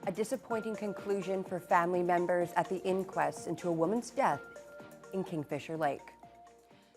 A disappointing conclusion for family members at the inquest into a woman's death in Kingfisher Lake.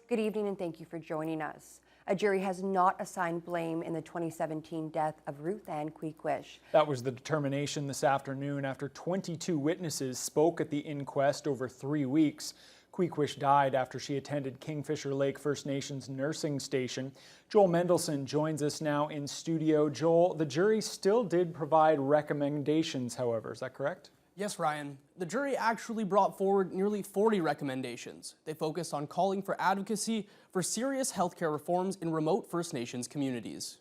Good evening and thank you for joining us. A jury has not assigned blame in the 2017 death of Ruth Ann Quequish. That was the determination this afternoon after 22 witnesses spoke at the inquest over 3 weeks. Quequish died after she attended Kingfisher Lake First Nations nursing station. Joel Mendelson joins us now in studio. Joel, the jury still did provide recommendations, however, is that correct? Yes, Ryan. The jury actually brought forward nearly 40 recommendations. They focused on calling for advocacy for serious healthcare reforms in remote First Nations communities.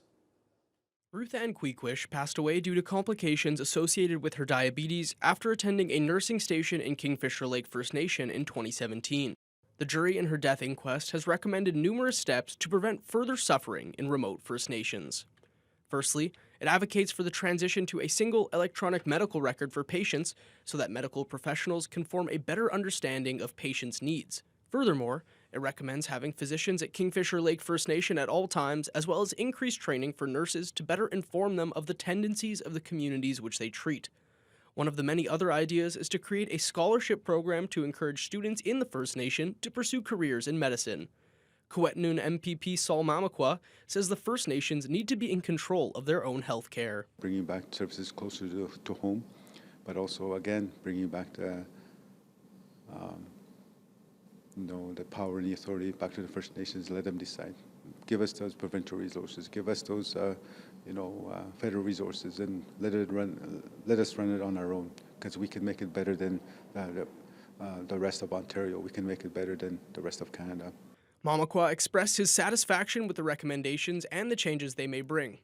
Ruth Ann Quequish passed away due to complications associated with her diabetes after attending a nursing station in Kingfisher Lake First Nation in 2017. The jury in her death inquest has recommended numerous steps to prevent further suffering in remote First Nations. Firstly, it advocates for the transition to a single electronic medical record for patients so that medical professionals can form a better understanding of patients' needs. Furthermore, it recommends having physicians at Kingfisher Lake First Nation at all times, as well as increased training for nurses to better inform them of the tendencies of the communities which they treat. One of the many other ideas is to create a scholarship program to encourage students in the First Nation to pursue careers in medicine. Quequish MPP Saul Mamakwa says the First Nations need to be in control of their own health care. Bringing back services closer to home, but also, again, bringing back the power and the authority back to the First Nations. Let them decide. Give us those provincial resources. Give us those, federal resources, and let us run it on our own, because we can make it better than the rest of Ontario. We can make it better than the rest of Canada. Mamakwa expressed his satisfaction with the recommendations and the changes they may bring.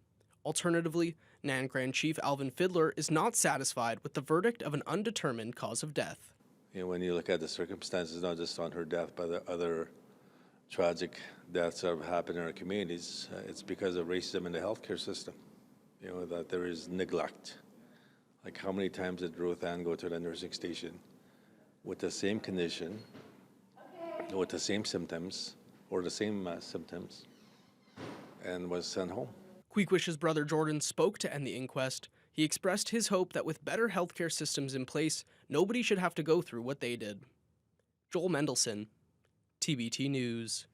Alternatively, Nan Grand Chief Alvin Fiddler is not satisfied with the verdict of an undetermined cause of death. When you look at the circumstances, not just on her death, but the other tragic deaths that have happened in our communities, it's because of racism in the healthcare system. That there is neglect. Like, how many times did Ruth Ann go to the nursing station with the same condition, with the same symptoms, or the same symptoms, and was sent home? Quequish's brother Jordan spoke to end the inquest. He expressed his hope that with better healthcare systems in place, nobody should have to go through what they did. Joel Mendelson, TBT News.